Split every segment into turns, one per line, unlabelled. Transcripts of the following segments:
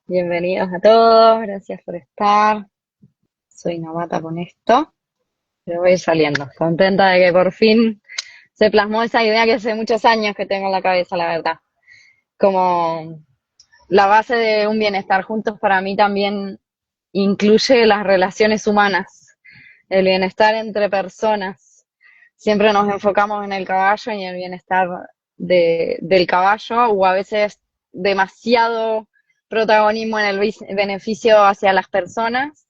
Bienvenidos a todos, gracias por estar. Soy novata con esto, pero voy a ir saliendo. Contenta de que por fin se plasmó esa idea que hace muchos años que tengo en la cabeza, la verdad. Como la base de un bienestar juntos para mí también incluye las relaciones humanas, el bienestar entre personas. Siempre nos enfocamos en el caballo y en el bienestar del caballo, o a veces demasiado protagonismo en el beneficio hacia las personas,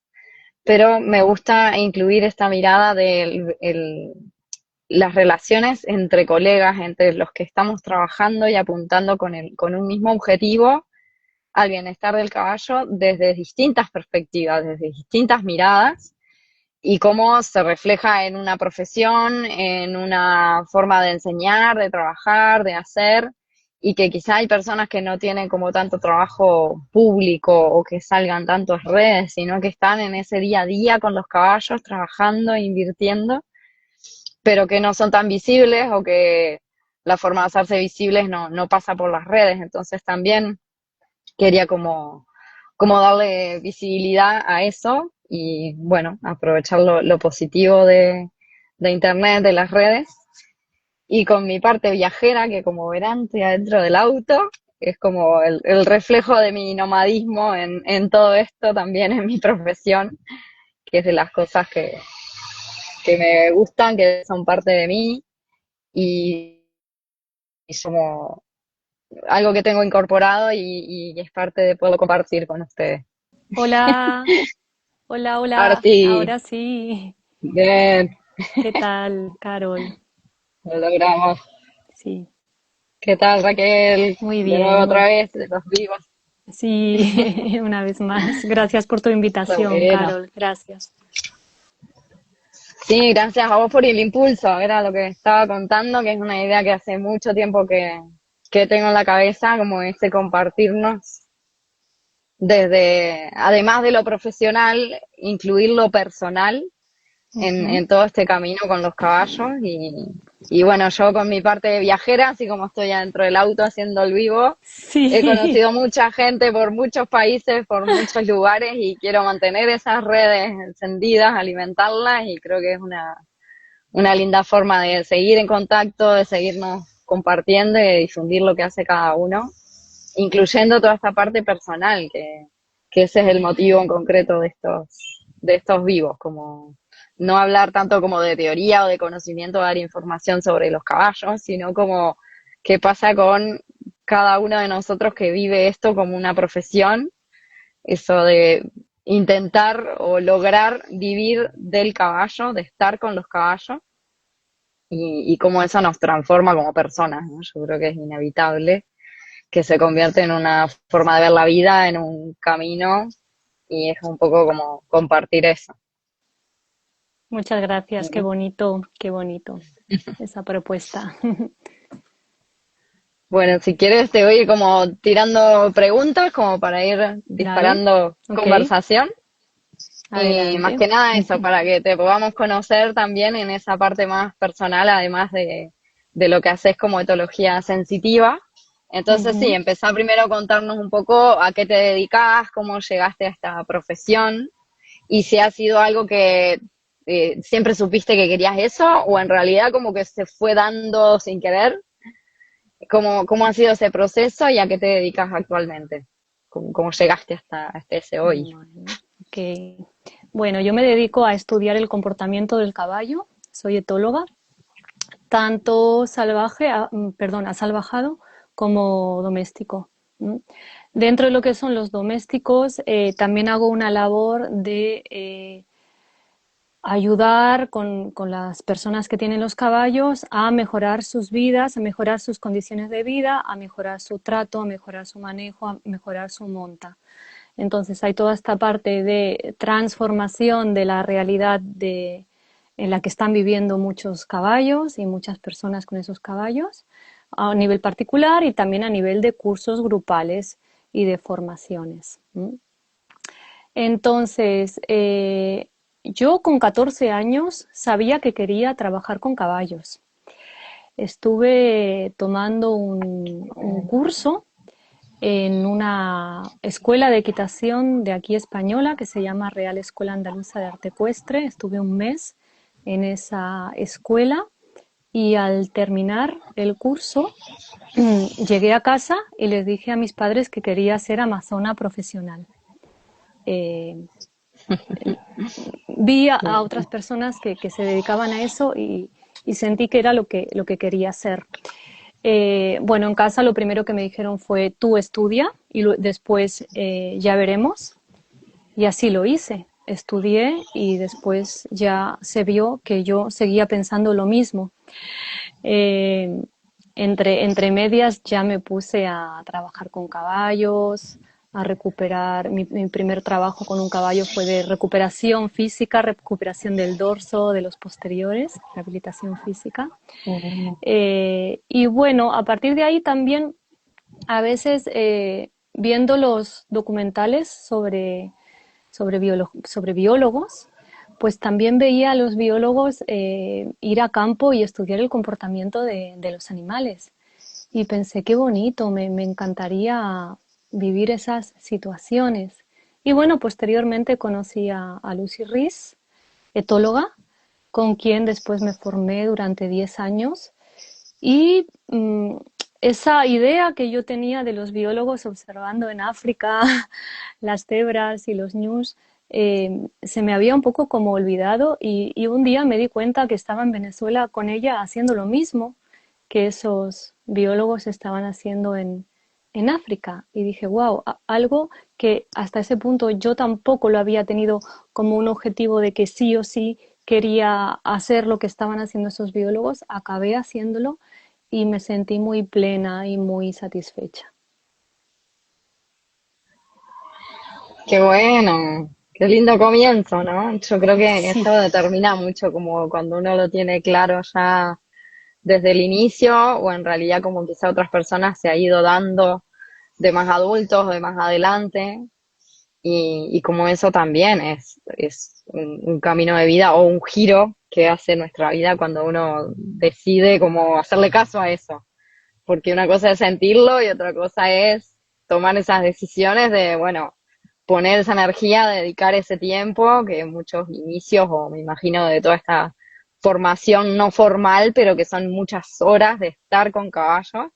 pero me gusta incluir esta mirada de las relaciones entre colegas, entre los que estamos trabajando y apuntando con un mismo objetivo al bienestar del caballo desde distintas perspectivas, desde distintas miradas, y cómo se refleja en una profesión, en una forma de enseñar, de trabajar, de hacer, y que quizá hay personas que no tienen como tanto trabajo público o que salgan tanto en redes, sino que están en ese día a día con los caballos, trabajando, invirtiendo, pero que no son tan visibles o que la forma de hacerse visibles no pasa por las redes. Entonces también quería como darle visibilidad a eso y bueno, aprovechar lo positivo de Internet, de las redes. Y con mi parte viajera, que como verán, estoy adentro del auto, es como el reflejo de mi nomadismo en todo esto, también en mi profesión, que es de las cosas que me gustan, que son parte de mí y, y como algo que tengo incorporado y es parte de poderlo compartir con ustedes.
Hola, hola,
Ahora
hola.
sí,
Ahora sí.
bien,
¿Qué tal, Carol?
lo logramos.
Sí,
¿Qué tal, Raquel?
muy
De nuevo
bien,
otra
muy.
vez, de los vivos.
Sí, una vez más. Gracias por tu
Está
invitación,
bueno.
Carol. Gracias.
Sí, gracias a vos por el impulso. Era lo que estaba contando, que es una idea que hace mucho tiempo que tengo en la cabeza, como ese compartirnos desde, además de lo profesional, incluir lo personal
Ujú.
en todo este camino con los caballos y bueno, yo con mi parte de viajera, así como estoy adentro del auto haciendo el vivo, he
Sí,
conocido mucha gente por muchos países, por muchos lugares y quiero mantener esas redes encendidas, alimentarlas y creo que es una linda forma de seguir en contacto, de seguirnos compartiendo y de difundir lo que hace cada uno, incluyendo toda esta parte personal, que ese es el motivo en concreto de estos vivos, como no hablar tanto como de teoría o de conocimiento, dar información sobre los caballos, sino como qué pasa con cada uno de nosotros que vive esto como una profesión, eso de intentar o lograr vivir del caballo, de estar con los caballos, y cómo eso nos transforma como personas, ¿no? Yo creo que es inevitable que se convierte en una forma de ver la vida, en un camino, y es un poco como compartir eso.
muchas gracias.
¿No?
Qué bonito esa propuesta.
Bueno, si quieres te voy como tirando preguntas como para ir
Dale,
disparando
ok,
conversación. Y más
adelante.
que nada eso, para que te podamos conocer también en esa parte más personal, además de lo que haces como etología sensitiva. Entonces sí,
Ujú.
empezá primero a contarnos un poco a qué te dedicás, cómo llegaste a esta profesión y si ha sido algo que siempre supiste que querías eso o en realidad como que se fue dando sin querer. ¿Cómo ha sido ese proceso y a qué te dedicas actualmente? ¿Cómo llegaste hasta ese hoy?
Bueno, ok. Bueno, yo me dedico a estudiar el comportamiento del caballo. Soy etóloga, tanto salvaje, perdón, asalvajado como doméstico. ¿M? Dentro de lo que son los domésticos, también hago una labor de ayudar con las personas que tienen los caballos a mejorar sus vidas, a mejorar sus condiciones de vida, a mejorar su trato, a mejorar su manejo, a mejorar su monta. Entonces hay toda esta parte de transformación de la realidad en la que están viviendo muchos caballos y muchas personas con esos caballos a nivel particular y también a nivel de cursos grupales y de formaciones. Entonces, yo con 14 años sabía que quería trabajar con caballos. Estuve tomando un curso en una escuela de equitación de aquí española que se llama Real Escuela Andaluza de Arte Ecuestre. Estuve un mes en esa escuela y al terminar el curso llegué a casa y les dije a mis padres que quería ser amazona profesional. Eh, Vi a otras personas que se dedicaban a eso y sentí que era lo que quería hacer. Bueno, en casa lo primero que me dijeron fue tú estudia y después ya veremos. Y así lo hice. Estudié y después ya se vio que yo seguía pensando lo mismo. Eh, entre medias ya me puse a trabajar con caballos, a recuperar. Mi primer trabajo con un caballo fue de recuperación física, recuperación del dorso, de los posteriores, rehabilitación física.
Mm.
Y bueno, a partir de ahí también a veces viendo los documentales sobre biólogos, pues también veía a los biólogos ir a campo y estudiar el comportamiento de los animales. Y pensé, qué bonito, me encantaría vivir esas situaciones. Y bueno, posteriormente conocí a Lucy Rees, etóloga, con quien después me formé durante 10 años y esa idea que yo tenía de los biólogos observando en África las cebras y los ñus se me había un poco como olvidado y un día me di cuenta que estaba en Venezuela con ella haciendo lo mismo que esos biólogos estaban haciendo en África. Y dije, wow, algo que hasta ese punto yo tampoco lo había tenido como un objetivo de que sí o sí quería hacer lo que estaban haciendo esos biólogos, acabé haciéndolo y me sentí muy plena y muy satisfecha.
Qué bueno, qué lindo comienzo, ¿no? Yo creo que
Sí,
eso determina mucho como cuando uno lo tiene claro ya desde el inicio o en realidad como quizá otras personas se ha ido dando de más adultos, de más adelante y como eso también es un camino de vida o un giro que hace nuestra vida cuando uno decide como hacerle caso a eso, porque una cosa es sentirlo y otra cosa es tomar esas decisiones de, bueno, poner esa energía, dedicar ese tiempo, que muchos inicios, o me imagino de toda esta formación no formal, pero que son muchas horas de estar con caballos,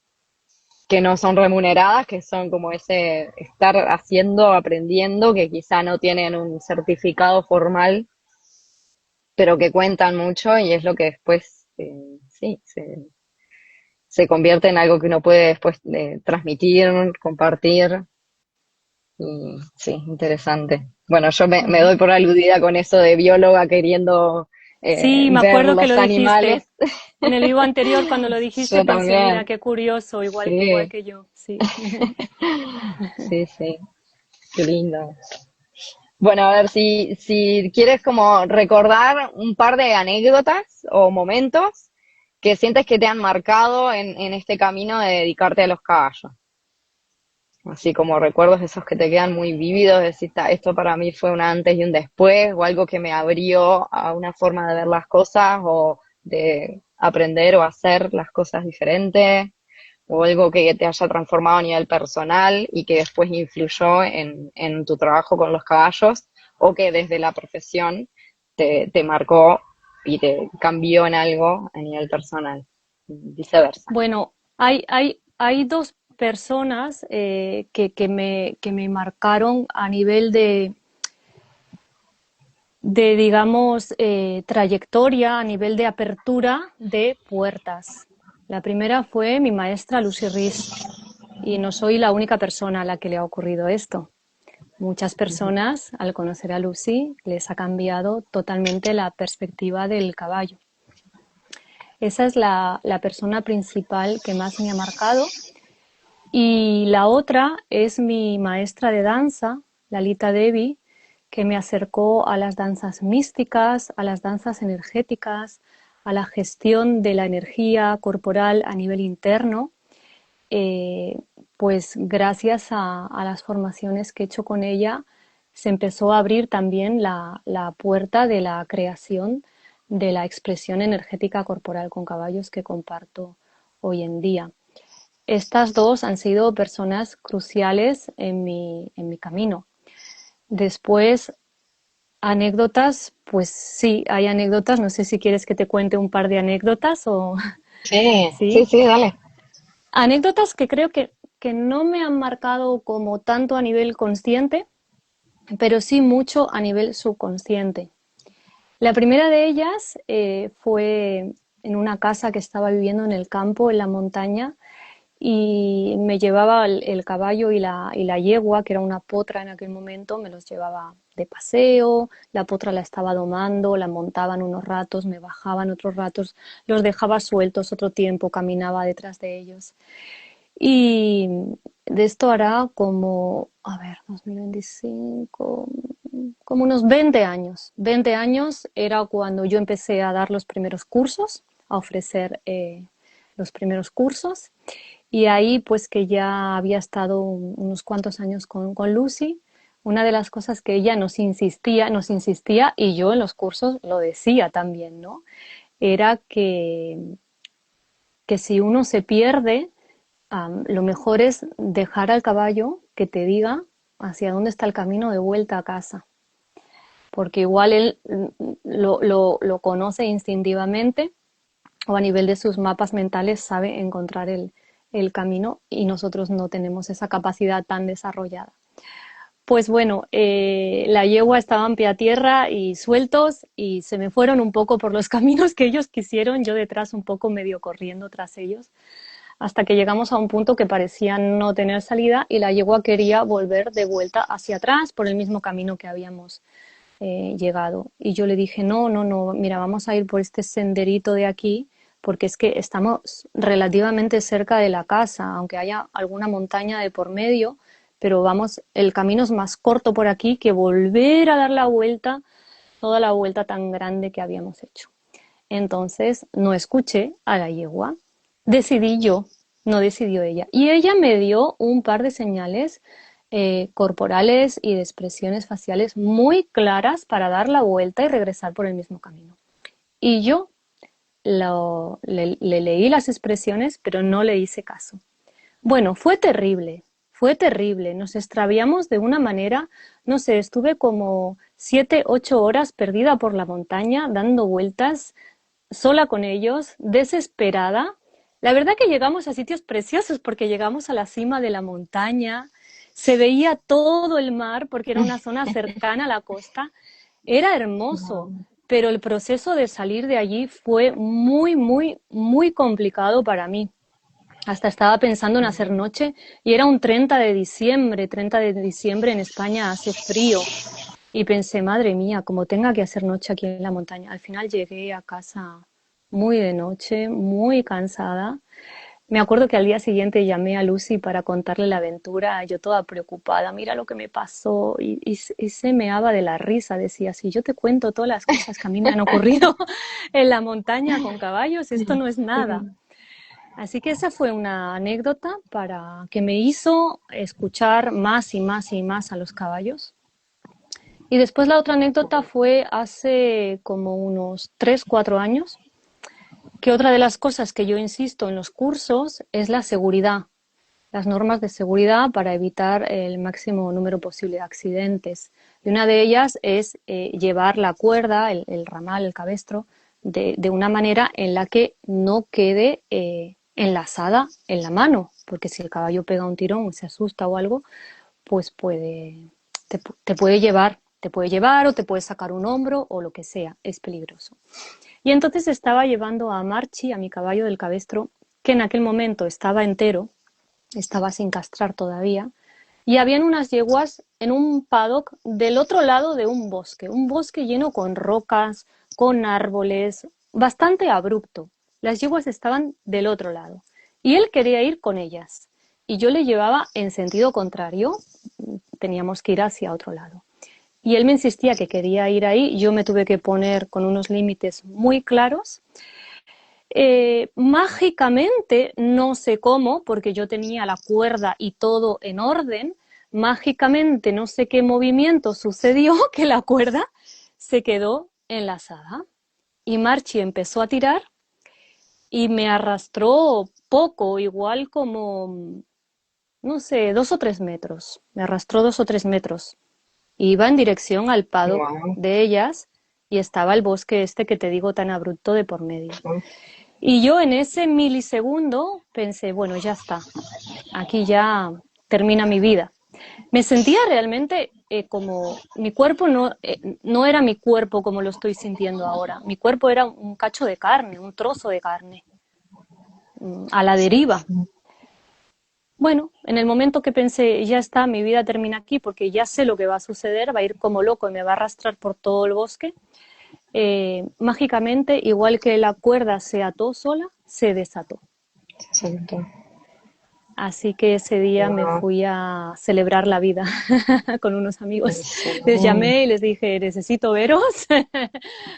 que no son remuneradas, que son como ese estar haciendo, aprendiendo, que quizá no tienen un certificado formal, pero que cuentan mucho y es lo que después, sí, se convierte en algo que uno puede después transmitir, compartir. Y sí, interesante. Bueno, yo me
ujú.
doy por aludida con eso de bióloga queriendo
Sí, me
ver
acuerdo que
los
lo dijiste
animales.
en el vivo anterior, cuando lo dijiste
Yo
pensé, mira,
también.
qué curioso, igual
Sí,
que yo, sí.
sí, sí. Qué lindo. Bueno, a ver, si quieres como recordar un par de anécdotas o momentos que sientes que te han marcado en este camino de dedicarte a los caballos. Así como recuerdos esos que te quedan muy vívidos, decir, "Ta, esto para mí fue un antes y un después, o algo que me abrió a una forma de ver las cosas, o de aprender o hacer las cosas diferentes, o algo que te haya transformado a nivel personal y que después influyó en tu trabajo con los caballos, o que desde la profesión te marcó y te cambió en algo a nivel personal, viceversa.
Bueno, hay dos personas que me marcaron a nivel digamos, trayectoria, a nivel de apertura de puertas. La primera fue mi maestra Lucy Rees y no soy la única persona a la que le ha ocurrido esto. Muchas personas, al conocer a Lucy, les ha cambiado totalmente la perspectiva del caballo. Esa es la persona principal que más me ha marcado. Y la otra es mi maestra de danza, Lalita Devi, que me acercó a las danzas místicas, a las danzas energéticas, a la gestión de la energía corporal a nivel interno, eh, pues gracias a las formaciones que he hecho con ella, se empezó a abrir también la puerta de la creación de la expresión energética corporal con caballos que comparto hoy en día. estas dos han sido personas cruciales en mi camino. Después, anécdotas, pues sí, hay anécdotas. No sé si quieres que te cuente un par de anécdotas o
Sí, sí,
sí.
sí, dale.
Anécdotas que creo que no me han marcado como tanto a nivel consciente, pero sí mucho a nivel subconsciente. La primera de ellas fue en una casa que estaba viviendo en el campo, en la montaña, y me llevaba el caballo y la yegua, que era una potra en aquel momento, me los llevaba de paseo, la potra la estaba domando, la montaban unos ratos, me bajaban otros ratos, los dejaba sueltos otro tiempo, caminaba detrás de ellos. Y de esto hará como, a ver, 2025, como unos 20 años. 20 años era cuando yo empecé a dar los primeros cursos, a ofrecer los primeros cursos. Y ahí pues que ya había estado unos cuantos años con Lucy. Una de las cosas que ella nos insistía, y yo en los cursos lo decía también, ¿no? Era que si uno se pierde, lo mejor es dejar al caballo que te diga hacia dónde está el camino de vuelta a casa, porque igual él lo conoce instintivamente o a nivel de sus mapas mentales sabe encontrar el camino y nosotros no tenemos esa capacidad tan desarrollada. Pues bueno, la yegua estaba en pie a tierra y sueltos y se me fueron un poco por los caminos que ellos quisieron, yo detrás un poco medio corriendo tras ellos hasta que llegamos a un punto que parecía no tener salida y la yegua quería volver de vuelta hacia atrás por el mismo camino que habíamos llegado. Y yo le dije, no, no, no, mira, vamos a ir por este senderito de aquí porque es que estamos relativamente cerca de la casa, aunque haya alguna montaña de por medio, pero vamos, el camino es más corto por aquí que volver a dar la vuelta, toda la vuelta tan grande que habíamos hecho. Entonces no escuché a la yegua, decidí yo, no decidió ella. Y ella me dio un par de señales corporales y de expresiones faciales muy claras para dar la vuelta y regresar por el mismo camino. Y yo le leí las expresiones, pero no le hice caso. Bueno, fue terrible. Nos extraviamos de una manera, no sé, estuve como 7, 8 horas perdida por la montaña, dando vueltas, sola con ellos, desesperada. La verdad que llegamos a sitios preciosos porque llegamos a la cima de la montaña, se veía todo el mar porque era una zona cercana a la costa, era hermoso,
No.
pero el proceso de salir de allí fue muy, muy, muy complicado para mí. Hasta estaba pensando en hacer noche y era un 30 de diciembre en España hace frío y pensé, madre mía, como tenga que hacer noche aquí en la montaña. Al final llegué a casa muy de noche, muy cansada. Me acuerdo que al día siguiente llamé a Lucy para contarle la aventura, yo toda preocupada, mira lo que me pasó, y se meaba de la risa, decía, si yo te cuento todas las cosas que a mí me han ocurrido en la montaña con caballos, esto no es nada. Así que esa fue una anécdota para que me hizo escuchar más y más y más a los caballos. Y después la otra anécdota fue hace como unos 3, 4 años, que otra de las cosas que yo insisto en los cursos es la seguridad, las normas de seguridad para evitar el máximo número posible de accidentes. Y una de ellas es llevar la cuerda, el ramal, el cabestro, de una manera en la que no quede enlazada en la mano, porque si el caballo pega un tirón, se asusta o algo, pues te te puede llevar o te puede sacar un hombro o lo que sea, es peligroso. Y entonces estaba llevando a Marchi, a mi caballo del cabestro, que en aquel momento estaba entero, estaba sin castrar todavía, y habían unas yeguas en un paddock del otro lado de un bosque lleno con rocas, con árboles, bastante abrupto. Las yeguas estaban del otro lado y él quería ir con ellas y yo le llevaba en sentido contrario, teníamos que ir hacia otro lado. Y él me insistía que quería ir ahí, yo me tuve que poner con unos límites muy claros. Mágicamente, no sé cómo, porque yo tenía la cuerda y todo en orden, mágicamente no sé qué movimiento sucedió que la cuerda se quedó enlazada y Marchi empezó a tirar y me arrastró poco, igual como, no sé, 2 o 3 metros. Me arrastró 2 o 3 metros. Iba en dirección al paddock
Wow.
de ellas y estaba el bosque este que te digo tan abrupto de por medio. Y yo en ese milisegundo pensé, bueno, ya está, aquí ya termina mi vida. Me sentía realmente como mi cuerpo no era mi cuerpo como lo estoy sintiendo ahora. Mi cuerpo era un cacho de carne, un trozo de carne, a la deriva. Bueno, en el momento que pensé, ya está, mi vida termina aquí porque ya sé lo que va a suceder, va a ir como loco y me va a arrastrar por todo el bosque, mágicamente, igual que la cuerda se ató sola, se desató.
Exacto.
Así que ese día me
Wow.
fui a celebrar la vida con unos amigos.
Sí,
Les llamé y les dije, necesito veros,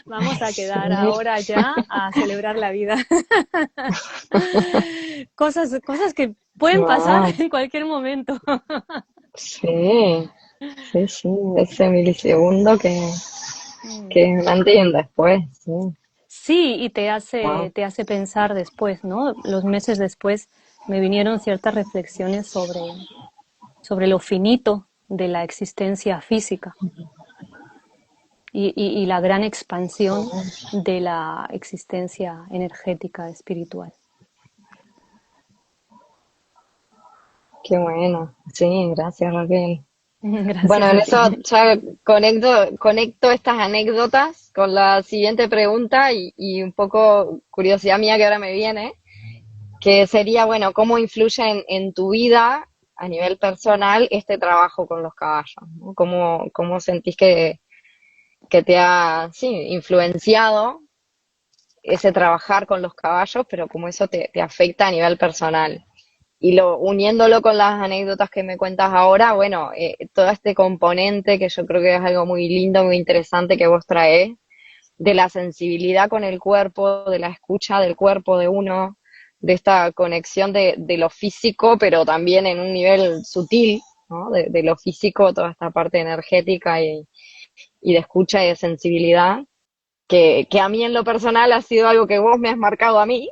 vamos a quedar
sí.
ahora ya a celebrar la vida. Cosas que pueden pasar
Wow.
en cualquier momento.
Sí, sí, sí, ese milisegundo
Mm.
que es un antes y un después, sí.
Sí, y te
Wow.
te hace pensar después, ¿no? Los meses después me vinieron ciertas reflexiones sobre lo finito de la existencia física y la gran expansión de la existencia energética espiritual.
Qué bueno. Sí, gracias, Raquel. Bueno,
Gracias
en
a
eso
ti.
ya conecto estas anécdotas con la siguiente pregunta y un poco curiosidad mía que ahora me viene, que sería, bueno, ¿cómo influye en tu vida a nivel personal este trabajo con los caballos? ¿No? ¿Cómo sentís que te ha, sí, influenciado ese trabajar con los caballos, pero cómo eso te afecta a nivel personal? Y uniéndolo con las anécdotas que me cuentas ahora, bueno, todo este componente que yo creo que es algo muy lindo, muy interesante que vos traés, de la sensibilidad con el cuerpo, de la escucha del cuerpo de uno, de esta conexión de lo físico, pero también en un nivel sutil, ¿no? De lo físico, toda esta parte energética y de escucha y de sensibilidad, que a mí en lo personal ha sido algo que vos me has marcado a mí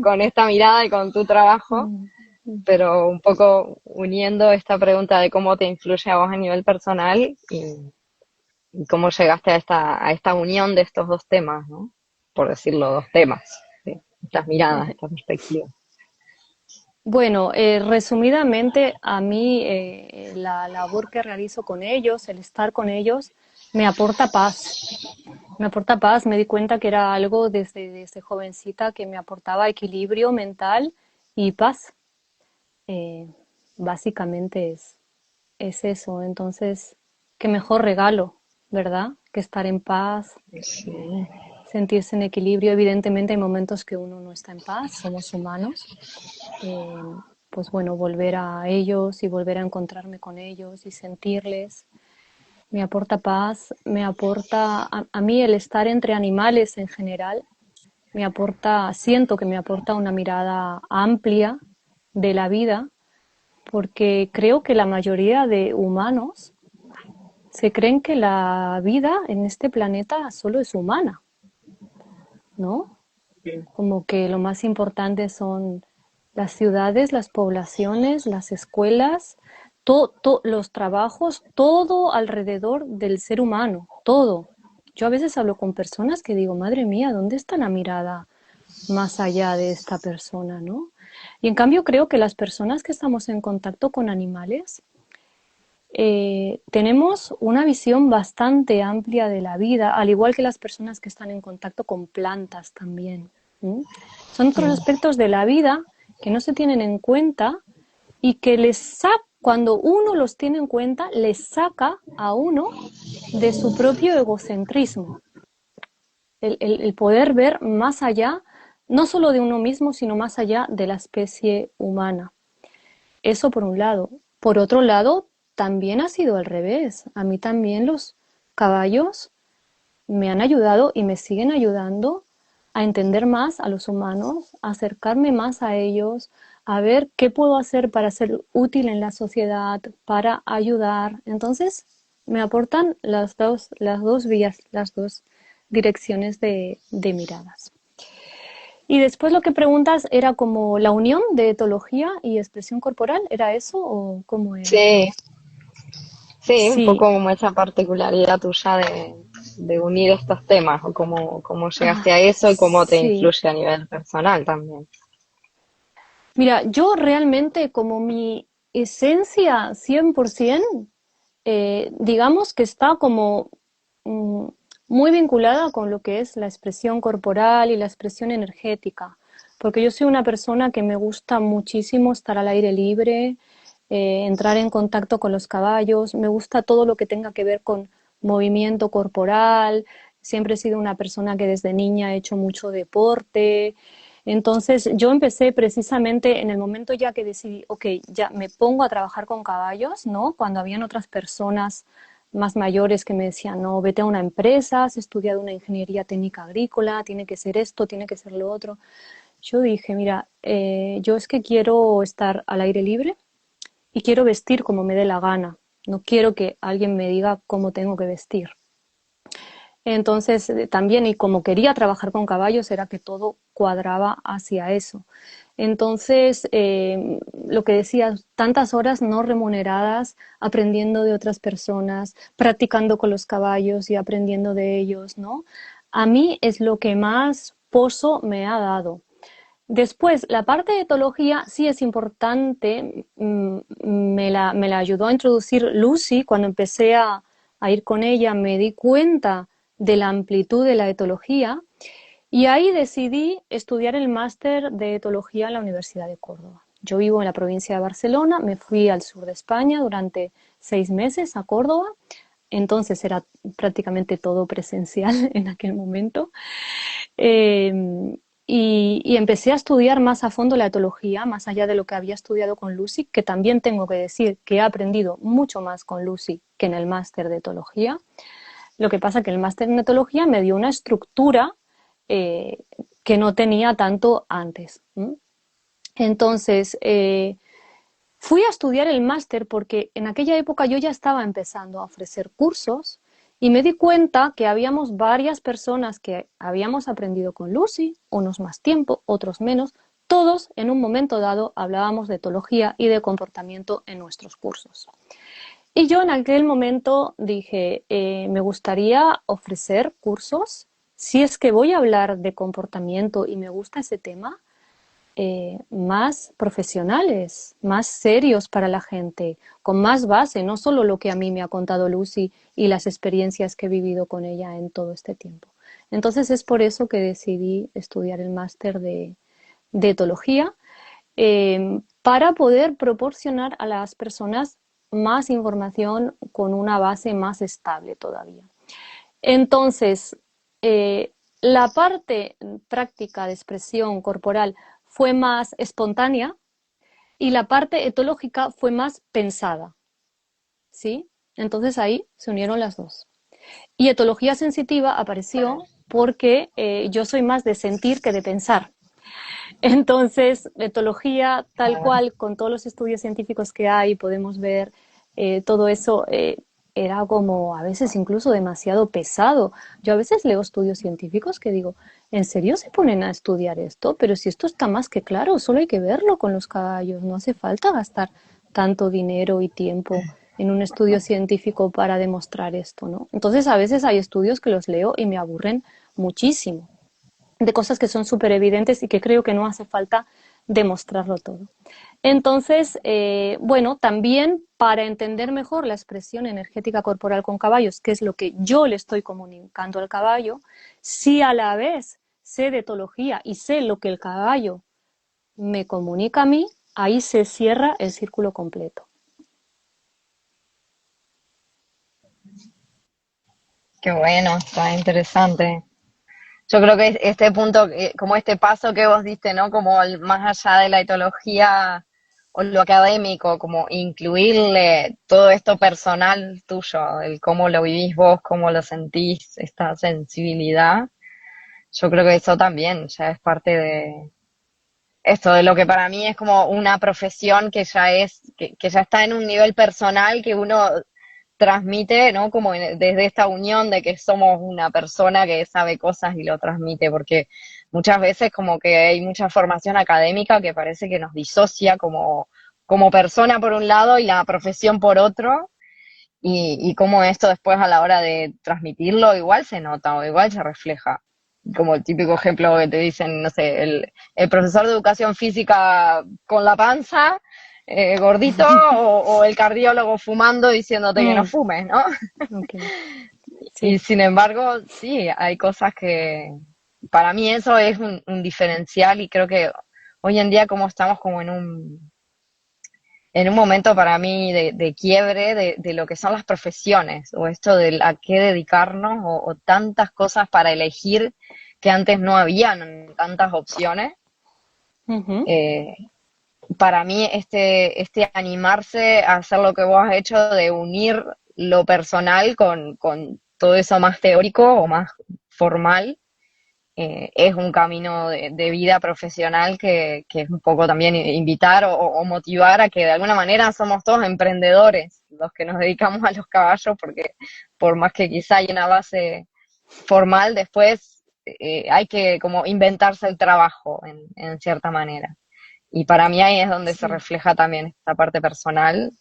con esta mirada y con tu trabajo, pero un poco uniendo esta pregunta de cómo te influye a vos a nivel personal y cómo llegaste a esta unión de estos dos temas, ¿no? Por decirlo, dos temas, ¿sí? Estas miradas, esta perspectiva.
Bueno, resumidamente, a mí la labor que realizo con ellos, el estar con ellos, me aporta paz. Me aporta paz. Me di cuenta que era algo desde jovencita que me aportaba equilibrio mental y paz. Eh, Básicamente es eso. Entonces, qué mejor regalo, ¿verdad? Que estar en paz,
Sí,
sentirse en equilibrio. Evidentemente hay momentos que uno no está en paz, somos humanos. Eh, pues bueno, volver a ellos y volver a encontrarme con ellos y sentirles. Me aporta paz, me aporta a mí el estar entre animales en general, me aporta, siento que me aporta una mirada amplia de la vida, porque creo que la mayoría de humanos se creen que la vida en este planeta solo es humana, ¿no? Como que lo más importante son las ciudades, las poblaciones, las escuelas, los trabajos, todo alrededor del ser humano, todo. Yo a veces hablo con personas que digo, madre mía, ¿dónde está la mirada más allá de esta persona, ¿no? Y en cambio creo que las personas que estamos en contacto con animales tenemos una visión bastante amplia de la vida, al igual que las personas que están en contacto con plantas también. ¿Mm? Son otros aspectos de la vida que no se tienen en cuenta y que cuando uno los tiene en cuenta, les saca a uno de su propio egocentrismo. El poder ver más allá, no solo de uno mismo, sino más allá de la especie humana. Eso por un lado. Por otro lado, también ha sido al revés. A mí también los caballos me han ayudado y me siguen ayudando a entender más a los humanos, a acercarme más a ellos, a ver qué puedo hacer para ser útil en la sociedad, para ayudar. Entonces, me aportan las dos vías, las dos direcciones de miradas. Y después lo que preguntas era como la unión de etología y expresión corporal, ¿era eso o cómo era?
Sí, sí, un
Sí,
poco como esa particularidad tuya de unir estos temas, o cómo llegaste a eso y cómo te
sí.
influye a nivel personal también.
Mira, yo realmente como mi esencia 100%, digamos que está como mm, muy vinculada con lo que es la expresión corporal y la expresión energética, porque yo soy una persona que me gusta muchísimo estar al aire libre, entrar en contacto con los caballos, me gusta todo lo que tenga que ver con movimiento corporal, siempre he sido una persona que desde niña ha hecho mucho deporte. Entonces yo empecé precisamente en el momento ya que decidí, ok, ya me pongo a trabajar con caballos, ¿no? Cuando habían otras personas más mayores que me decían, no, vete a una empresa, has estudiado una ingeniería técnica agrícola, tiene que ser esto, tiene que ser lo otro. Yo dije, mira, yo es que quiero estar al aire libre y quiero vestir como me dé la gana. No quiero que alguien me diga cómo tengo que vestir. Entonces, también, y como quería trabajar con caballos, era que todo cuadraba hacia eso. Entonces, lo que decías, tantas horas no remuneradas aprendiendo de otras personas, practicando con los caballos y aprendiendo de ellos, ¿no? A mí es lo que más pozo me ha dado. Después, la parte de etología sí es importante, me la ayudó a introducir Lucy cuando empecé a ir con ella, me di cuenta de la amplitud de la etología y ahí decidí estudiar el máster de etología en la Universidad de Córdoba. Yo vivo en la provincia de Barcelona, me fui al sur de España durante 6 meses a Córdoba, entonces era prácticamente todo presencial en aquel momento. Eh, y empecé a estudiar más a fondo la etología, más allá de lo que había estudiado con Lucy, que también tengo que decir que he aprendido mucho más con Lucy que en el máster de etología. Lo que pasa que el máster en etología me dio una estructura eh, que no tenía tanto antes. Entonces, fui a estudiar el máster porque en aquella época yo ya estaba empezando a ofrecer cursos y me di cuenta que habíamos varias personas que habíamos aprendido con Lucy, unos más tiempo, otros menos, todos en un momento dado hablábamos de etología y de comportamiento en nuestros cursos. Y yo en aquel momento dije, me gustaría ofrecer cursos, si es que voy a hablar de comportamiento y me gusta ese tema, más profesionales, más serios para la gente, con más base, no solo lo que a mí me ha contado Lucy y las experiencias que he vivido con ella en todo este tiempo. Entonces es por eso que decidí estudiar el máster de etología, para poder proporcionar a las personas más información con una base más estable todavía. Entonces, la parte práctica de expresión corporal fue más espontánea y la parte etológica fue más pensada, ¿sí? Entonces ahí se unieron las dos. Y etología sensitiva apareció porque yo soy más de sentir que de pensar. Entonces, etología tal cual, con todos los estudios científicos que hay, podemos ver todo eso, era como a veces incluso demasiado pesado. Yo a veces leo estudios científicos que digo, ¿en serio se ponen a estudiar esto? Pero si esto está más que claro, solo hay que verlo con los caballos, no hace falta gastar tanto dinero y tiempo en un estudio científico para demostrar esto, ¿no? Entonces, a veces hay estudios que los leo y me aburren muchísimo de cosas que son súper evidentes y que creo que no hace falta demostrarlo todo. Entonces, bueno, también para entender mejor la expresión energética corporal con caballos, que es lo que yo le estoy comunicando al caballo, si a la vez sé de etología y sé lo que el caballo me comunica a mí, ahí se cierra el círculo completo.
Qué bueno, está interesante. Yo creo que este punto, como este paso que vos diste, ¿no? Como más allá de la etología o lo académico, como incluirle todo esto personal tuyo, el cómo lo vivís vos, cómo lo sentís, esta sensibilidad. Yo creo que eso también ya es parte de esto, de lo que para mí es como una profesión que ya que ya está en un nivel personal que uno transmite, ¿no? Como desde esta unión de que somos una persona que sabe cosas y lo transmite, porque muchas veces como que hay mucha formación académica que parece que nos disocia como persona por un lado y la profesión por otro, y cómo esto después a la hora de transmitirlo igual se nota o igual se refleja. Como el típico ejemplo que te dicen, no sé, el profesor de educación física con la panza, gordito, o el cardiólogo fumando diciéndote que no
Mm,
fumes, ¿no?
ok,
Y
sí.
sin embargo, sí, hay cosas que, para mí eso es un diferencial, y creo que hoy en día como estamos como en un momento para mí de quiebre de lo que son las profesiones, o esto de a qué dedicarnos, o tantas cosas para elegir que antes no habían tantas opciones.
Ujú,
eh, para mí este animarse a hacer lo que vos has hecho, de unir lo personal con todo eso más teórico o más formal, es un camino de vida profesional que es un poco también invitar o motivar a que de alguna manera somos todos emprendedores los que nos dedicamos a los caballos, porque por más que quizá hay una base formal, después hay que como inventarse el trabajo en cierta manera. Y para mí ahí es donde se
sí.
refleja también esta parte personal,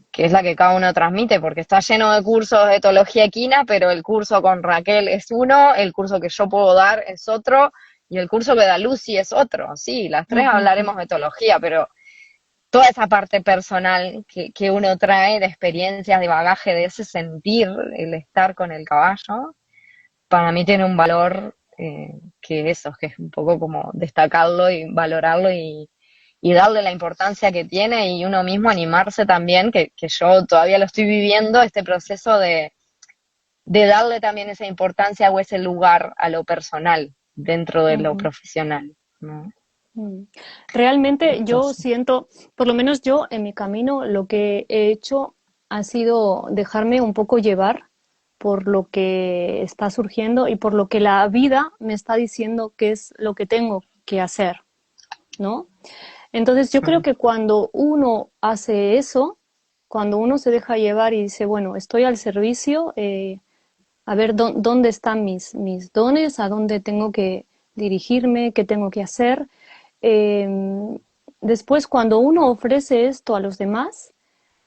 que es la que cada uno transmite, porque está lleno de cursos de etología equina, pero el curso con Raquel es uno, el curso que yo puedo dar es otro, y el curso que da Lucy es otro. Sí, las tres
Ujú,
hablaremos de etología, pero toda esa parte personal que uno trae de experiencias, de bagaje, de ese sentir, el estar con el caballo, para mí tiene un valor, que eso, que es un poco como destacarlo y valorarlo, y darle la importancia que tiene, y uno mismo animarse también, que yo todavía lo estoy viviendo, este proceso de darle también esa importancia o ese lugar a lo personal dentro de lo
ujú.
profesional, ¿no?
Mm. Realmente yo
Entonces,
siento, por lo menos yo en mi camino, lo que he hecho ha sido dejarme un poco llevar por lo que está surgiendo y por lo que la vida me está diciendo que es lo que tengo que hacer, ¿no? Entonces yo creo
mm,
que cuando uno hace eso, cuando uno se deja llevar y dice, bueno, estoy al servicio, a ver dónde están mis dones, a dónde tengo que dirigirme, qué tengo que hacer. Eh, Después, cuando uno ofrece esto a los demás,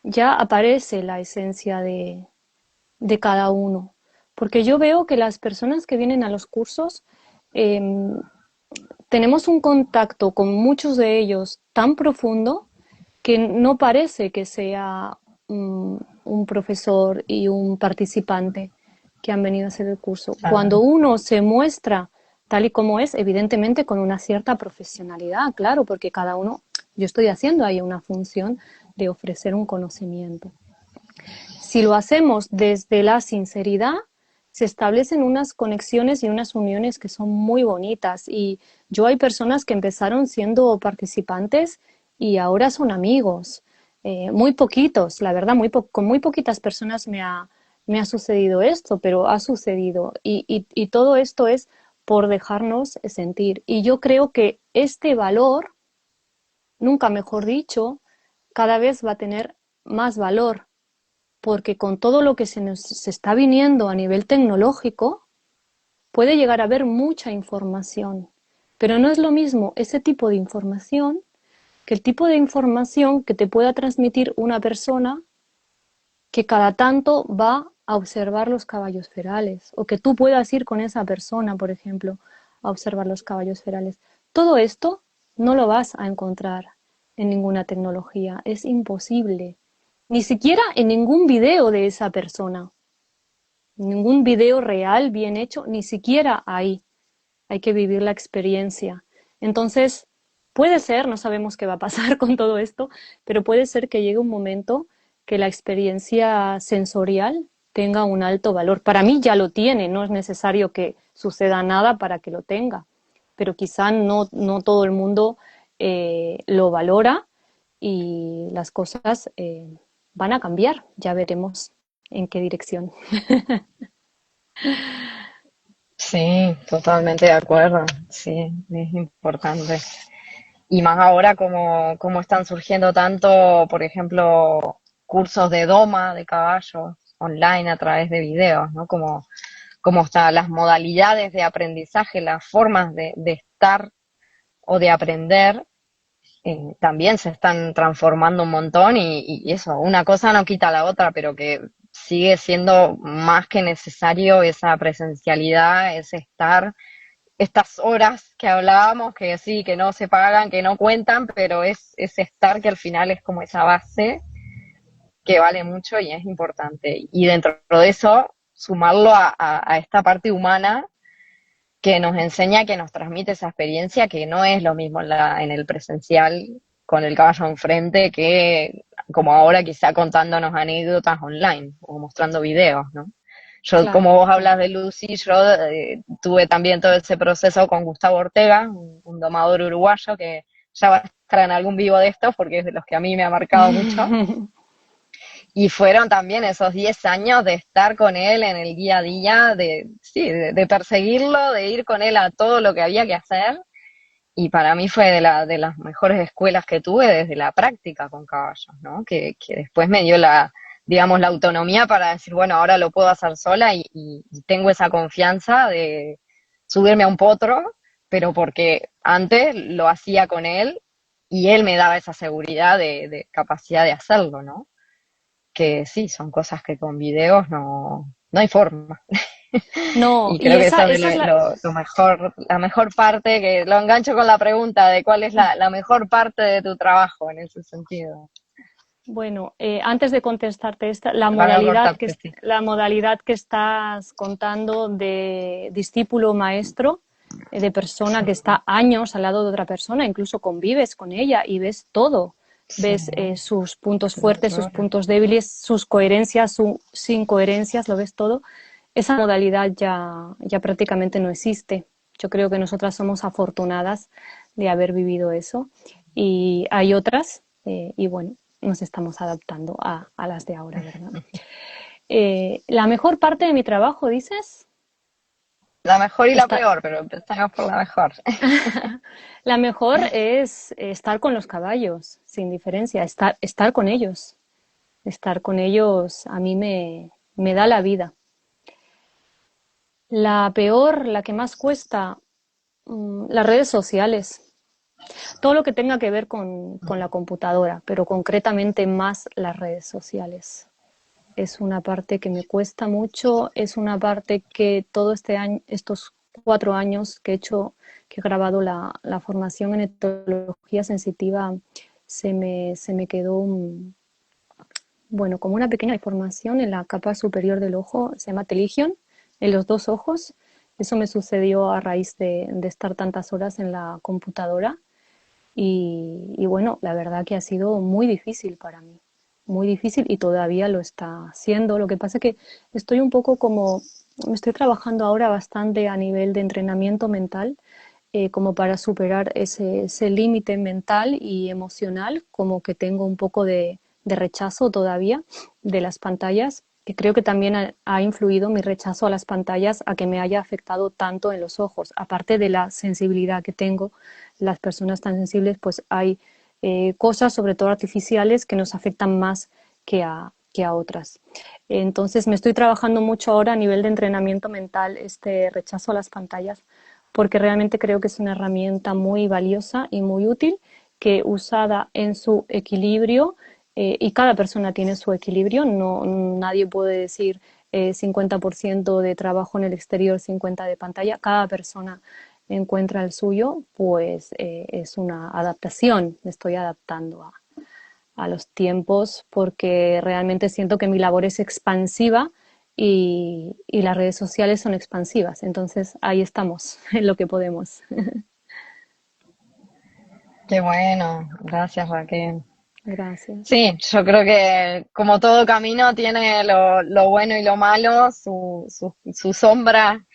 ya aparece la esencia de cada uno. Porque yo veo que las personas que vienen a los cursos, eh, tenemos un contacto con muchos de ellos tan profundo que no parece que sea un profesor y un participante que han venido a hacer el curso. Cuando
ah,
uno se muestra tal y como es, evidentemente con una cierta profesionalidad, claro, porque cada uno, yo estoy haciendo ahí una función de ofrecer un conocimiento. Si lo hacemos desde la sinceridad, se establecen unas conexiones y unas uniones que son muy bonitas. Y yo hay personas que empezaron siendo participantes y ahora son amigos. Muy poquitos, la verdad, con muy poquitas personas me ha sucedido esto, pero ha sucedido. Y todo esto es por dejarnos sentir. Y yo creo que este valor, nunca mejor dicho, cada vez va a tener más valor porque con todo lo que se está viniendo a nivel tecnológico, puede llegar a haber mucha información, pero no es lo mismo ese tipo de información que el tipo de información que te pueda transmitir una persona que cada tanto va a observar los caballos ferales o que tú puedas ir con esa persona, por ejemplo, a observar los caballos ferales. Todo esto no lo vas a encontrar en ninguna tecnología, es imposible, ni siquiera en ningún video de esa persona, ningún video real bien hecho, ni siquiera ahí. Hay que vivir la experiencia. Entonces, puede ser, no sabemos qué va a pasar con todo esto, pero puede ser que llegue un momento que la experiencia sensorial tenga un alto valor. Para mí ya lo tiene, no es necesario que suceda nada para que lo tenga, pero quizá no todo el mundo lo valora y las cosas van a cambiar. Ya veremos en qué dirección.
sí, totalmente de acuerdo, sí, es importante. Y más ahora como están surgiendo tanto, por ejemplo, cursos de doma de caballos online a través de videos, ¿no? como está las modalidades de aprendizaje, las formas de estar o de aprender, también se están transformando un montón y eso, una cosa no quita la otra, pero que sigue siendo más que necesario esa presencialidad, ese estar, estas horas que hablábamos, que sí, que no se pagan, que no cuentan, pero es ese estar que al final es como esa base que vale mucho y es importante. Y dentro de eso, sumarlo a esta parte humana que nos enseña, que nos transmite esa experiencia, que no es lo mismo en el presencial con el caballo enfrente que como ahora quizá contándonos anécdotas online o mostrando videos, ¿no? Yo, como
Claro,
vos hablas de Lucy, yo tuve también todo ese proceso con Gustavo Ortega, un domador uruguayo que ya va a estar en algún vivo de estos porque es de los que a mí me ha marcado mucho. Y fueron también esos 10 años de estar con él en el día a día, sí, de perseguirlo, de ir con él a todo lo que había que hacer. Y para mí fue de las mejores escuelas que tuve desde la práctica con caballos, ¿no? Que después me dio digamos, la autonomía para decir, bueno, ahora lo puedo hacer sola y tengo esa confianza de subirme a un potro, pero porque antes lo hacía con él y él me daba esa seguridad de capacidad de hacerlo, ¿no? Que sí, son cosas que con videos no hay forma.
no,
Y
y
creo que eso es
esa es
lo mejor, la mejor parte, que lo engancho con la pregunta de cuál es la mejor parte de tu trabajo en ese sentido.
bueno, antes de contestarte esta,
Perdón por cortarte, sí.
la modalidad que estás contando de discípulo maestro, de persona que está años al lado de otra persona, incluso convives con ella y ves todo.
Sí,
Ves sus puntos
los
fuertes, sus
errores.
puntos débiles, sus coherencias, sus incoherencias, lo ves todo. Esa modalidad ya prácticamente no existe. Yo creo que nosotras somos afortunadas de haber vivido eso. Y hay otras, y bueno, nos estamos adaptando a las de ahora, ¿verdad? La mejor parte de mi trabajo, dices,
La mejor y la
está,
peor, pero empezamos por la mejor.
la mejor es estar con los caballos, sin diferencia, estar con ellos. Estar con ellos a mí me da la vida. La peor, la que más cuesta, las redes sociales. Todo lo que tenga que ver con la computadora, pero concretamente más las redes sociales. Es una parte que me cuesta mucho, es una parte que todo este año, estos 4 años que he hecho, que he grabado la formación en etología sensitiva, se me quedó, bueno, como una pequeña deformación en la capa superior del ojo, se llama teligion, en los dos ojos. Eso me sucedió a raíz de estar tantas horas en la computadora y bueno, la verdad que ha sido muy difícil para mí, muy difícil y todavía lo está haciendo. Lo que pasa es que estoy un poco como, me estoy trabajando ahora bastante a nivel de entrenamiento mental, como para superar ese límite mental y emocional, como que tengo un poco de rechazo todavía de las pantallas, que creo que también ha influido mi rechazo a las pantallas a que me haya afectado tanto en los ojos. Aparte de la sensibilidad que tengo, las personas tan sensibles, pues hay cosas, sobre todo artificiales, que nos afectan más que a otras. Entonces me estoy trabajando mucho ahora a nivel de entrenamiento mental este rechazo a las pantallas porque realmente creo que es una herramienta muy valiosa y muy útil que usada en su equilibrio, y cada persona tiene su equilibrio, no, nadie puede decir 50% de trabajo en el exterior, 50% de pantalla, cada persona encuentra el suyo, pues es una adaptación, me estoy adaptando a los tiempos porque realmente siento que mi labor es expansiva y las redes sociales son expansivas. Entonces ahí estamos en lo que podemos.
Qué bueno, gracias Raquel.
Gracias.
Sí, yo creo que como todo camino tiene lo bueno y lo malo, su sombra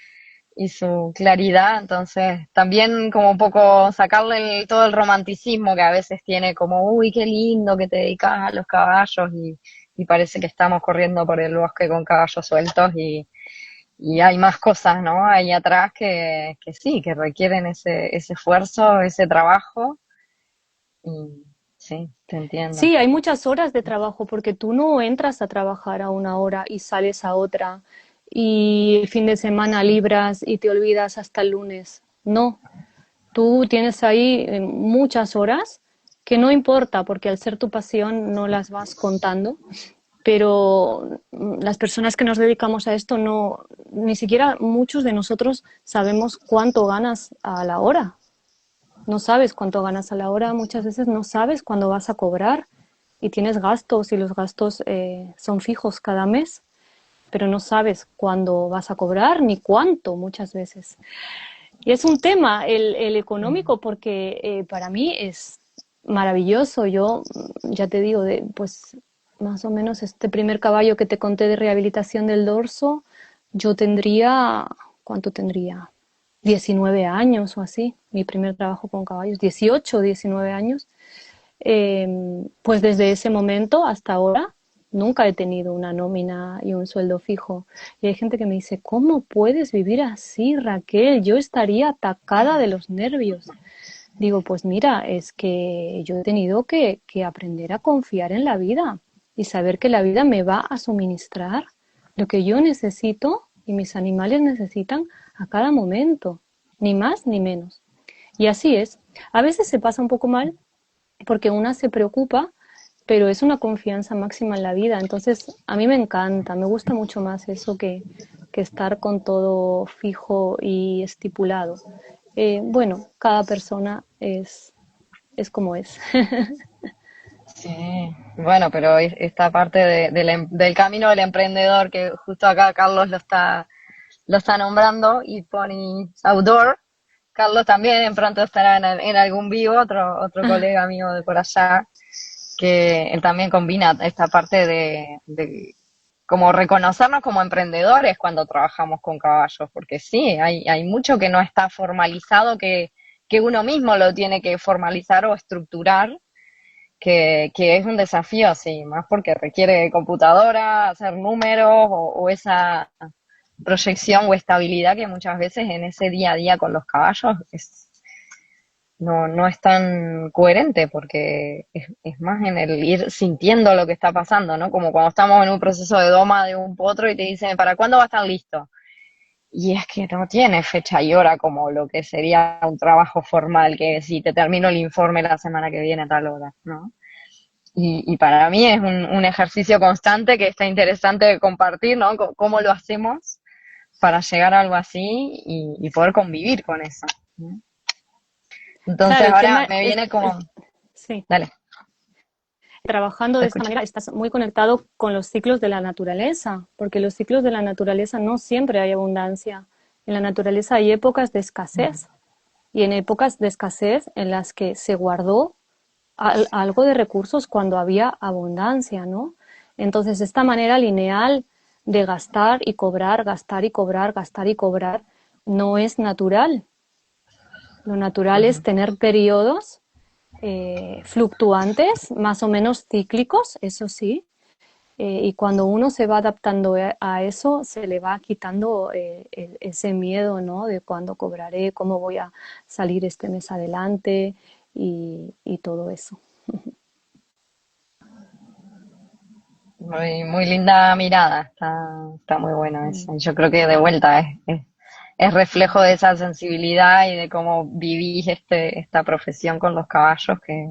y su claridad, entonces también como un poco sacarle todo el romanticismo que a veces tiene como, uy, qué lindo que te dedicas a los caballos y parece que estamos corriendo por el bosque con caballos sueltos y hay más cosas, ¿no? Ahí atrás que sí, que requieren ese esfuerzo, ese trabajo y sí, te entiendo.
Sí, hay muchas horas de trabajo porque tú no entras a trabajar a una hora y sales a otra y el fin de semana libras y te olvidas hasta el lunes. No, tú tienes ahí muchas horas que no importa porque al ser tu pasión no las vas contando, pero las personas que nos dedicamos a esto no, ni siquiera muchos de nosotros sabemos cuánto ganas a la hora. No sabes cuánto ganas a la hora, muchas veces no sabes cuándo vas a cobrar y tienes gastos y los gastos son fijos cada mes, pero no sabes cuándo vas a cobrar ni cuánto muchas veces. Y es un tema, el económico, porque para mí es maravilloso. Yo, ya te digo, pues más o menos este primer caballo que te conté de rehabilitación del dorso, yo tendría, ¿cuánto tendría? 19 años o así, mi primer trabajo con caballos, 18, 19 años. Pues desde ese momento hasta ahora nunca he tenido una nómina y un sueldo fijo. Y hay gente que me dice, ¿cómo puedes vivir así, Raquel? Yo estaría atacada de los nervios. Digo, pues mira, es que yo he tenido que aprender a confiar en la vida y saber que la vida me va a suministrar lo que yo necesito y mis animales necesitan a cada momento, ni más ni menos. Y así es. A veces se pasa un poco mal porque una se preocupa, pero es una confianza máxima en la vida. Entonces, a mí me encanta, me gusta mucho más eso que estar con todo fijo y estipulado. Bueno, cada persona es como es.
Sí, bueno, pero esta parte del camino del emprendedor, que justo acá Carlos lo está nombrando, y Pony Outdoor. Carlos también pronto estará en algún vivo, otro colega mío de por allá, que él también combina esta parte de como reconocernos como emprendedores cuando trabajamos con caballos, porque sí, hay mucho que no está formalizado, que uno mismo lo tiene que formalizar o estructurar, que es un desafío, sí, más porque requiere computadora, hacer números o esa proyección o estabilidad que muchas veces en ese día a día con los caballos no es tan coherente, porque es más en el ir sintiendo lo que está pasando, ¿no? Como cuando estamos en un proceso de doma de un potro y te dicen, ¿para cuándo va a estar listo? Y es que no tiene fecha y hora como lo que sería un trabajo formal, que si te termino el informe la semana que viene a tal hora, ¿no? Y para mí es un ejercicio constante que está interesante de compartir, ¿no? Cómo lo hacemos para llegar a algo así y poder convivir con eso, ¿no?
Claro,
Entonces
el
ahora
tema
me viene como,
sí,
dale,
trabajando
te
de esta
escucho.
manera estás muy conectado con los ciclos de la naturaleza, porque los ciclos de la naturaleza no siempre hay abundancia. En la naturaleza hay épocas de escasez y en épocas de escasez en las que se guardó algo de recursos cuando había abundancia, ¿no? Entonces, esta manera lineal de gastar y cobrar, gastar y cobrar, gastar y cobrar, no es natural. Lo natural es
Ujú.
tener periodos fluctuantes, más o menos cíclicos, eso sí, y cuando uno se va adaptando a eso, se le va quitando ese miedo, ¿no? De cuándo cobraré, cómo voy a salir este mes adelante y todo eso.
Muy linda mirada, está muy bueno eso. Y yo creo que de vuelta es reflejo de esa sensibilidad y de cómo vivís esta profesión con los caballos, que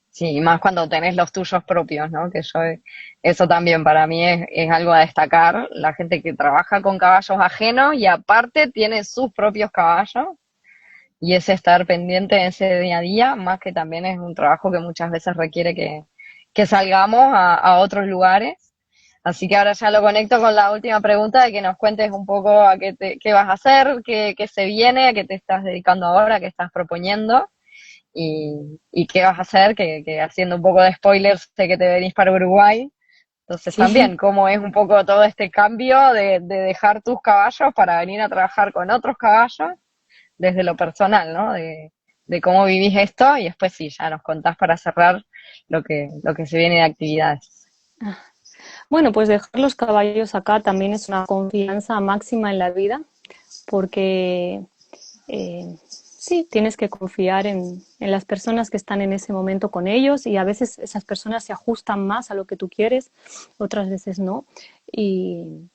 sí, y más cuando tenés los tuyos propios, ¿no? Que yo, eso también para mí es algo a destacar, la gente que trabaja con caballos ajenos y aparte tiene sus propios caballos, y ese estar pendiente de ese día a día, más que también es un trabajo que muchas veces requiere que salgamos a otros lugares. Así que ahora ya lo conecto con la última pregunta de que nos cuentes un poco a qué vas a hacer, qué se viene, a qué te estás dedicando ahora, qué estás proponiendo y qué vas a hacer, que haciendo un poco de spoilers, sé que te venís para Uruguay. Entonces
Sí,
también, cómo es un poco todo este cambio de dejar tus caballos para venir a trabajar con otros caballos desde lo personal, ¿no? De cómo vivís esto y después sí, ya nos contás para cerrar lo que se viene de actividades.
bueno, pues dejar los caballos acá también es una confianza máxima en la vida, porque sí, tienes que confiar en las personas que están en ese momento con ellos y a veces esas personas se ajustan más a lo que tú quieres, otras veces no. Y,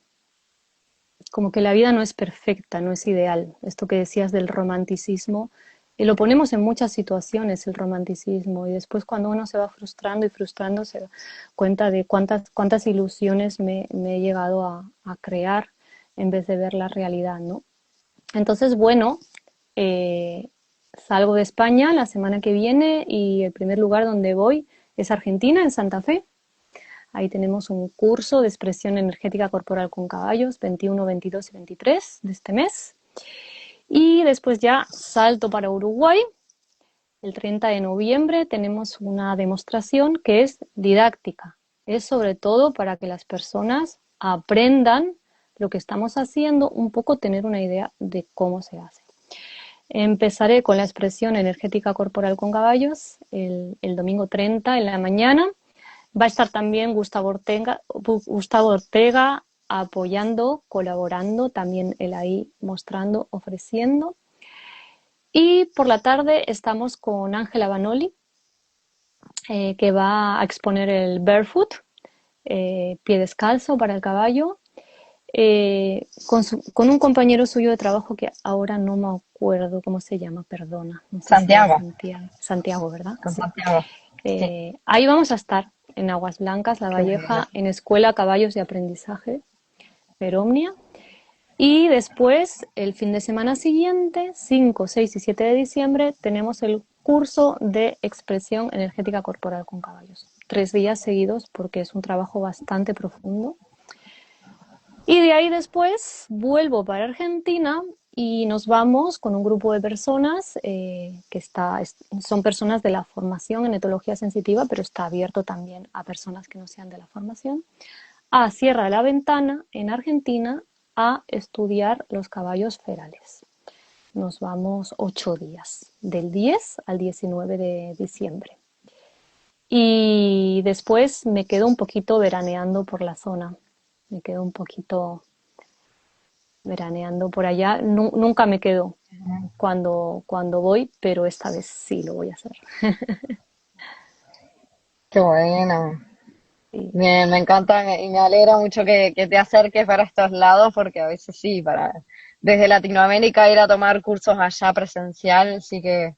como que la vida no es perfecta, no es ideal. Esto que decías del romanticismo, y lo ponemos en muchas situaciones, el romanticismo, y después cuando uno se va frustrando y frustrando se da cuenta de cuántas ilusiones me he llegado a crear en vez de ver la realidad, ¿no? Entonces, bueno, eh, salgo de España la semana que viene y el primer lugar donde voy es Argentina, en Santa Fe. Ahí tenemos un curso de expresión energética corporal con caballos, 21, 22 y 23 de este mes. Y después ya salto para Uruguay. El 30 de noviembre tenemos una demostración que es didáctica. Es sobre todo para que las personas aprendan lo que estamos haciendo, un poco tener una idea de cómo se hace. Empezaré con la expresión energética corporal con caballos el domingo 30 en la mañana. Va a estar también Gustavo Ortega apoyando, colaborando, también él ahí mostrando, ofreciendo. Y por la tarde estamos con Ángela Banoli, que va a exponer el barefoot, pie descalzo para el caballo, con un compañero suyo de trabajo que ahora no me acuerdo cómo se llama, perdona, no sé si era
Santiago,
Santiago, Santiago, ¿verdad?
con
Sí.
Santiago. Sí,
Ahí vamos a estar, en Aguas Blancas, La
qué bueno.
Valleja, en Escuela Caballos de Aprendizaje, Peromnia. Y después, el fin de semana siguiente, 5, 6 y 7 de diciembre, tenemos el curso de expresión energética corporal con caballos. 3 días seguidos porque es un trabajo bastante profundo. Y de ahí después vuelvo para Argentina y nos vamos con un grupo de personas son personas de la formación en etología sensitiva, pero está abierto también a personas que no sean de la formación, a Sierra de la Ventana, en Argentina, a estudiar los caballos ferales. Nos vamos 8 días, del 10 al 19 de diciembre. Y después me quedo un poquito veraneando por la zona. Me quedo un poquito veraneando por allá. Nunca me quedo cuando voy, pero esta vez sí lo voy a hacer.
Qué bueno.
Sí.
Me encanta y me alegra mucho que te acerques para estos lados, porque a veces sí, desde Latinoamérica ir a tomar cursos allá presencial, sí que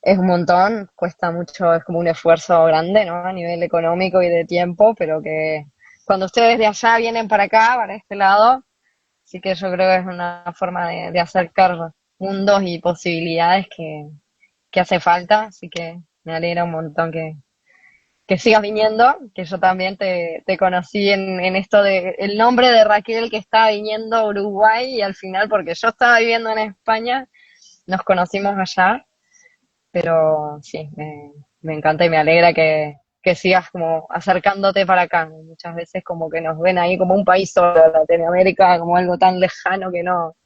es un montón, cuesta mucho, es como un esfuerzo grande, ¿no? A nivel económico y de tiempo, pero que cuando ustedes de allá vienen para acá, para este lado, sí que yo creo que es una forma de acercar mundos y posibilidades que hace falta, así que me alegra un montón que sigas viniendo, que yo también te conocí en esto de el nombre de Raquel que estaba viniendo a Uruguay y al final, porque yo estaba viviendo en España, nos conocimos allá, pero sí, me encanta y me alegra que sigas como acercándote para acá. Muchas veces como que nos ven ahí como un país solo, Latinoamérica, como algo tan lejano que no,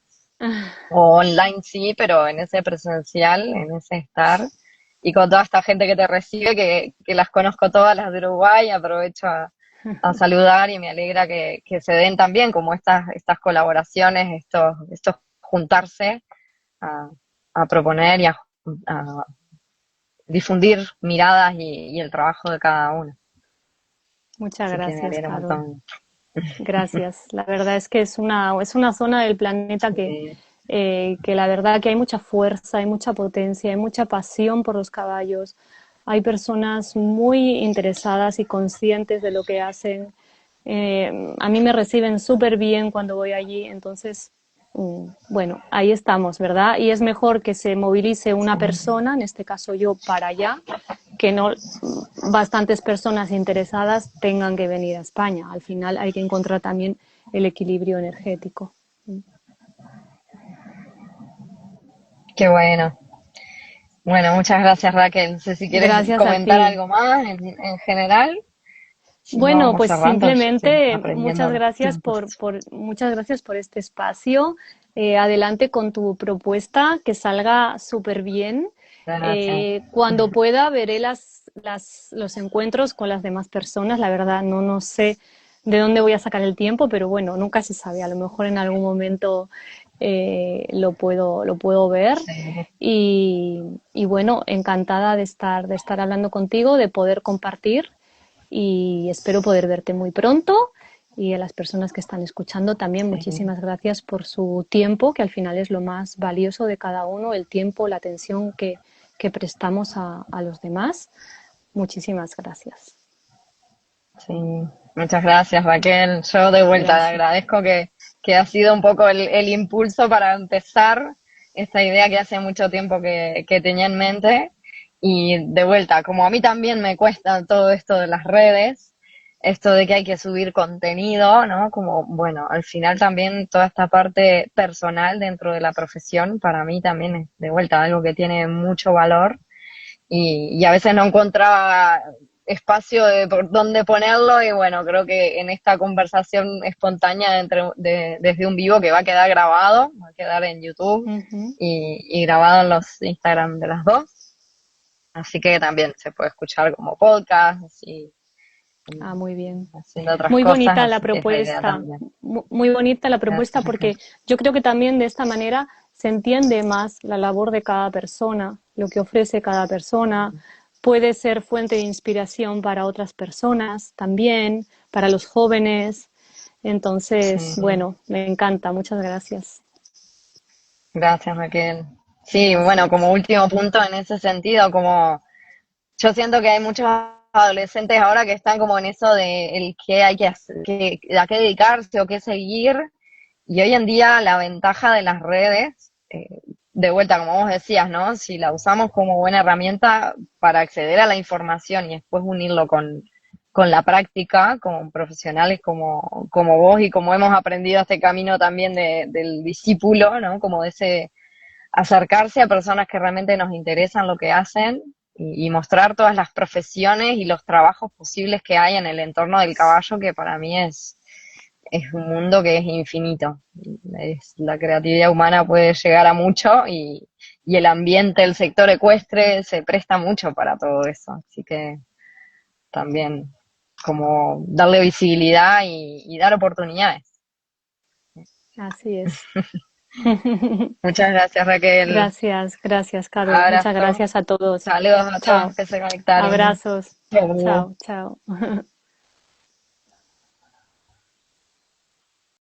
o online sí, pero en ese presencial, en ese estar, y con toda esta gente que te recibe, que las conozco todas las de Uruguay, aprovecho a saludar y me alegra que se den también como estas colaboraciones, estos juntarse a, a proponer y a difundir miradas y el trabajo de cada uno.
Muchas
Así que me
gracias,
alegra un
Carol.
montón.
Gracias. La verdad es que es una zona del planeta
Sí.
que la verdad que hay mucha fuerza, hay mucha potencia, hay mucha pasión por los caballos. Hay personas muy interesadas y conscientes de lo que hacen. A mí me reciben súper bien cuando voy allí, entonces, bueno, ahí estamos, ¿verdad? Y es mejor que se movilice una persona, en este caso yo, para allá, que no bastantes personas interesadas tengan que venir a España. Al final hay que encontrar también el equilibrio energético.
Qué bueno. Bueno, muchas gracias Raquel. No sé si quieres
Gracias a
comentar
ti.
algo más en general. Si no,
Bueno,
vamos
pues
cerrando. Yo estoy
simplemente
aprendiendo los tiempos.
muchas gracias por este espacio. Adelante con tu propuesta, que salga súper bien.
Gracias.
Cuando pueda veré los encuentros con las demás personas. La verdad, no sé de dónde voy a sacar el tiempo, pero bueno, nunca se sabe. A lo mejor en algún momento lo puedo ver.
Sí.
Y, y bueno, encantada de estar hablando contigo, de poder compartir y espero poder verte muy pronto Y a las personas que están escuchando también
Sí.
muchísimas gracias por su tiempo, que al final es lo más valioso de cada uno, el tiempo, la atención que prestamos a los demás. Muchísimas gracias.
Sí, muchas gracias Raquel. Yo de vuelta te
Gracias.
agradezco que ha sido un poco el impulso para empezar esta idea que hace mucho tiempo que tenía en mente. Y de vuelta, como a mí también me cuesta todo esto de las redes, esto de que hay que subir contenido, ¿no? Como, bueno, al final también toda esta parte personal dentro de la profesión, para mí también es de vuelta algo que tiene mucho valor y a veces no encontraba espacio de por dónde ponerlo y bueno, creo que en esta conversación espontánea desde un vivo que va a quedar grabado, va a quedar en YouTube
Ujú.
y grabado en los Instagram de las dos, así que también se puede escuchar como podcast y
Ah, muy bien.
haciendo otras
Muy
cosas,
bonita la
así que es la idea
propuesta,
también.
muy bonita la propuesta
Gracias, Raquel.
porque yo creo que también de esta manera se entiende más la labor de cada persona, lo que ofrece cada persona, puede ser fuente de inspiración para otras personas también, para los jóvenes. Entonces,
Sí,
bueno, me encanta, muchas gracias.
gracias, Raquel. Sí, bueno, como
Gracias.
último punto en ese sentido, como yo siento que hay muchos adolescentes ahora que están como en eso de el qué hay que hacer, a qué dedicarse o qué seguir. Y hoy en día la ventaja de las redes, de vuelta, como vos decías, ¿no? Si la usamos como buena herramienta para acceder a la información y después unirlo con la práctica, como profesionales como vos y como hemos aprendido este camino también del discípulo, ¿no? Como de ese acercarse a personas que realmente nos interesan lo que hacen y mostrar todas las profesiones y los trabajos posibles que hay en el entorno del caballo, que para mí es un mundo que es infinito. La creatividad humana puede llegar a mucho y el ambiente, el sector ecuestre se presta mucho para todo eso. Así que también como darle visibilidad y dar oportunidades.
Así es.
Muchas gracias, Raquel.
Gracias, gracias, Caro. Muchas
Abrazo.
gracias a todos.
Saludos a todos
Chao.
que se conectaron.
Abrazos.
Chau.
Chao, chao.